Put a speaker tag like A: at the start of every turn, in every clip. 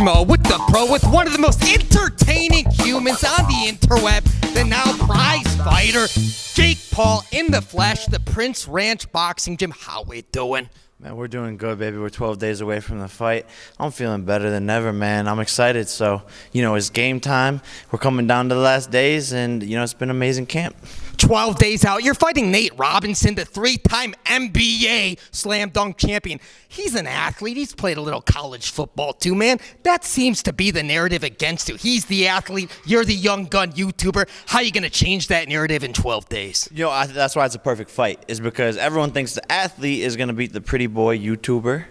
A: Schmo with the pro, with one of the most entertaining humans on the interweb, the now prize fighter, Jake Paul in the flesh, the Prince Ranch Boxing Gym. How we doing?
B: Man, we're doing good, baby. We're 12 days away from the fight. I'm feeling better than ever, man. I'm excited. So, it's game time. We're coming down to the last days, and, it's been an amazing camp.
A: 12 days out, you're fighting Nate Robinson, the three-time NBA slam dunk champion. He's an athlete. He's played a little college football too, man. That seems to be the narrative against you. He's the athlete. You're the young gun YouTuber. How are you going to change that narrative in 12 days?
B: That's why it's a perfect fight, is because everyone thinks the athlete is going to beat the pretty boy YouTuber.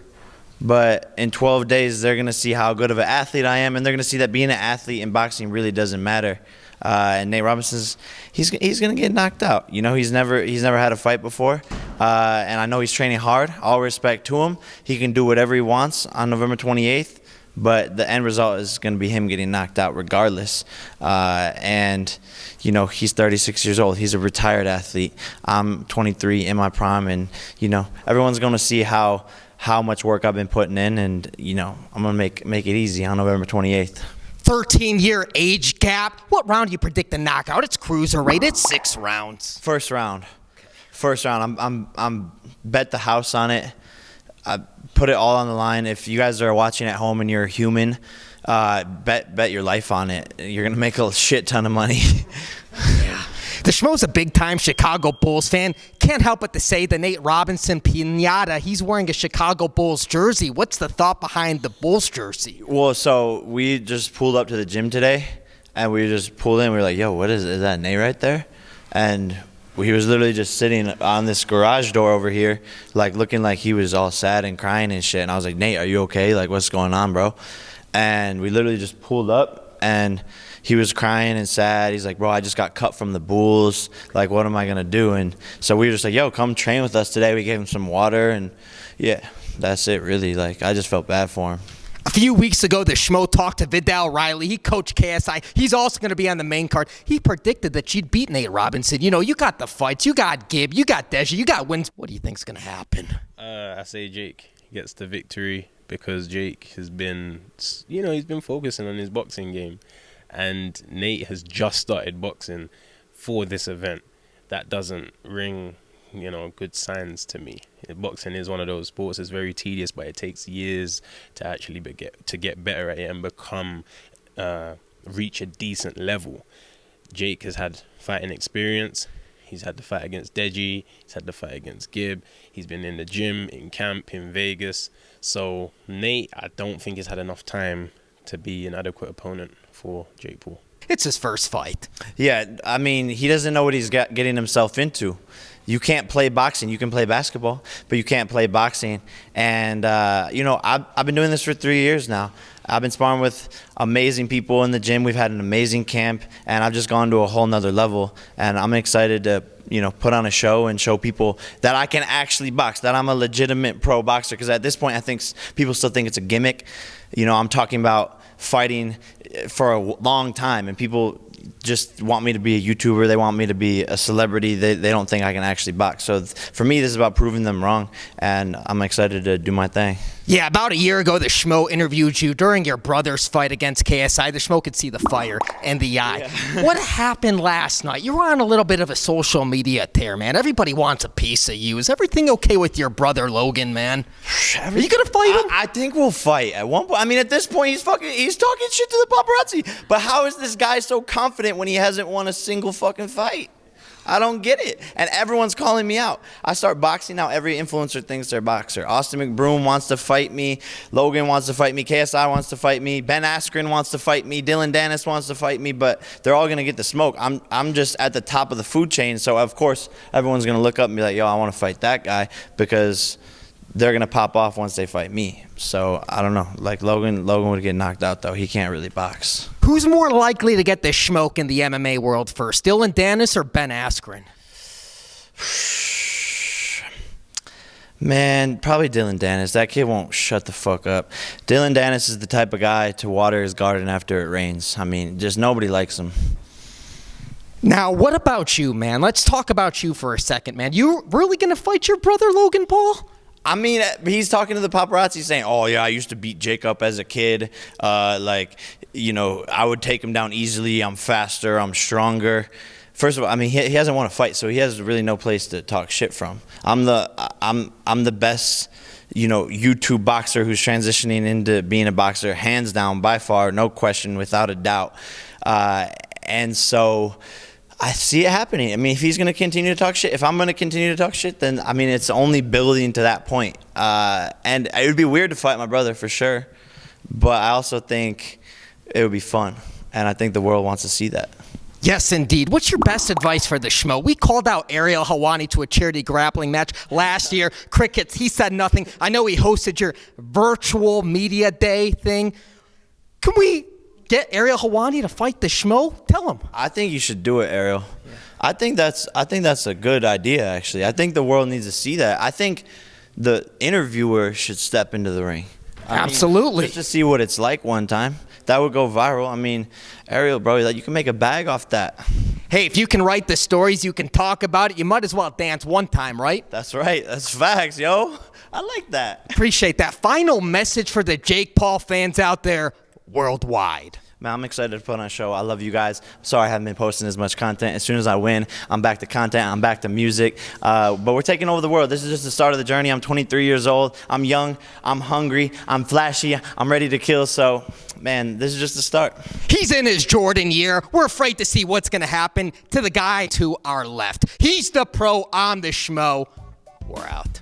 B: But in 12 days, they're going to see how good of an athlete I am, and they're going to see that being an athlete in boxing really doesn't matter. And Nate Robinson's he's going to get knocked out. He's never had a fight before, and I know he's training hard. All respect to him. He can do whatever he wants on November 28th, but the end result is going to be him getting knocked out regardless. And he's 36 years old. He's a retired athlete. I'm 23 in my prime, and everyone's going to see how much work I've been putting in, and I'm going to make it easy on November 28th.
A: 13-year age gap. What round do you predict the knockout? It's cruiserweight. It's 6 rounds.
B: First round. I'm bet the house on it. I put it all on the line. If you guys are watching at home and you're a human, bet your life on it. You're gonna make a shit ton of money.
A: Yeah. The Schmo's a big-time Chicago Bulls fan. Can't help but to say the Nate Robinson Piñata, he's wearing a Chicago Bulls jersey. What's the thought behind the Bulls jersey?
B: Well, so we just pulled up to the gym today, and we just pulled in. We were like, yo, what is that Nate right there? And he was literally just sitting on this garage door over here, like looking like he was all sad and crying and shit. And I was like, Nate, are you okay? Like, what's going on, bro? And we literally just pulled up, and he was crying and sad. He's like, bro, I just got cut from the Bulls. Like, what am I going to do? And so we were just like, yo, come train with us today. We gave him some water, and yeah, that's it, really. Like, I just felt bad for him.
A: A few weeks ago, the Schmo talked to Vidal Riley. He coached KSI. He's also going to be on the main card. He predicted that you'd beat Nate Robinson. You got the fights. You got Gibb. You got Deji. You got wins. What do you think's going to happen?
C: I say Jake gets the victory because Jake has been, he's been focusing on his boxing game. And Nate has just started boxing for this event. That doesn't ring, good signs to me. Boxing is one of those sports that's very tedious, but it takes years to actually get better at it and become, reach a decent level. Jake has had fighting experience. He's had the fight against Deji. He's had the fight against Gibb. He's been in the gym, in camp, in Vegas. So Nate, I don't think he's had enough time to be an adequate opponent for Jake Paul.
A: It's his first fight.
B: Yeah, I mean, he doesn't know what he's getting himself into. You can't play boxing. You can play basketball, but you can't play boxing. And, I've been doing this for 3 years now. I've been sparring with amazing people in the gym. We've had an amazing camp, and I've just gone to a whole nother level. And I'm excited to, put on a show and show people that I can actually box, that I'm a legitimate pro boxer. Because at this point, I think people still think it's a gimmick. I'm talking about fighting for a long time, and people just want me to be a YouTuber. They want me to be a celebrity. They don't think I can actually box. So for me, this is about proving them wrong, and I'm excited to do my thing.
A: Yeah, about a year ago, the Schmo interviewed you during your brother's fight against KSI. The Schmo could see the fire in the eye. Yeah. What happened last night? You were on a little bit of a social media tear, man. Everybody wants a piece of you. Is everything okay with your brother, Logan, man? Are you going to fight him?
B: I think we'll fight at one point. I mean, at this point, he's talking shit to the paparazzi. But how is this guy so confident when he hasn't won a single fucking fight? I don't get it. And everyone's calling me out. I start boxing now. Every influencer thinks they're a boxer. Austin McBroom wants to fight me. Logan wants to fight me. KSI wants to fight me. Ben Askren wants to fight me. Dylan Dennis wants to fight me. But they're all going to get the smoke. I'm just at the top of the food chain. So, of course, everyone's going to look up and be like, yo, I want to fight that guy, because they're going to pop off once they fight me. So, I don't know. Like, Logan would get knocked out, though. He can't really box.
A: Who's more likely to get the smoke in the MMA world first, Dylan Dennis or Ben Askren?
B: Man, probably Dylan Dennis. That kid won't shut the fuck up. Dylan Dennis is the type of guy to water his garden after it rains. I mean, just nobody likes him.
A: Now, what about you, man? Let's talk about you for a second, man. You really going to fight your brother, Logan Paul?
B: I mean, he's talking to the paparazzi saying, "Oh yeah, I used to beat Jake up as a kid. Like, you know, I would take him down easily. I'm faster. I'm stronger." First of all, I mean, he hasn't won a fight, so he has really no place to talk shit from. I'm the best, you know, YouTube boxer who's transitioning into being a boxer, hands down, by far, no question, without a doubt. And so I see it happening. I mean, if he's going to continue to talk shit, if I'm going to continue to talk shit, then, I mean, it's only building to that point. And it would be weird to fight my brother for sure, but I also think it would be fun, and I think the world wants to see that.
A: Yes, indeed. What's your best advice for the Schmo? We called out Ariel Helwani to a charity grappling match last year. Crickets, he said nothing. I know he hosted your virtual media day thing. Can we get Ariel Helwani to fight the Schmo? Tell him.
B: I think you should do it, Ariel. Yeah. I think that's a good idea, actually. I think the world needs to see that. I think the interviewer should step into the ring.
A: Absolutely.
B: Just to see what it's like one time. That would go viral. I mean, Ariel, bro, you can make a bag off that.
A: Hey, if you can write the stories, you can talk about it, you might as well dance one time, right?
B: That's right. That's facts, yo. I like that.
A: Appreciate that. Final message for the Jake Paul fans out there worldwide.
B: Man, I'm excited to put on a show. I love you guys. I'm sorry I haven't been posting as much content. As soon as I win, I'm back to content. I'm back to music. But we're taking over the world. This is just the start of the journey. I'm 23 years old. I'm young. I'm hungry. I'm flashy. I'm ready to kill. So, man, this is just the start.
A: He's in his Jordan year. We're afraid to see what's going to happen to the guy to our left. He's the pro. I'm the Schmo. We're out.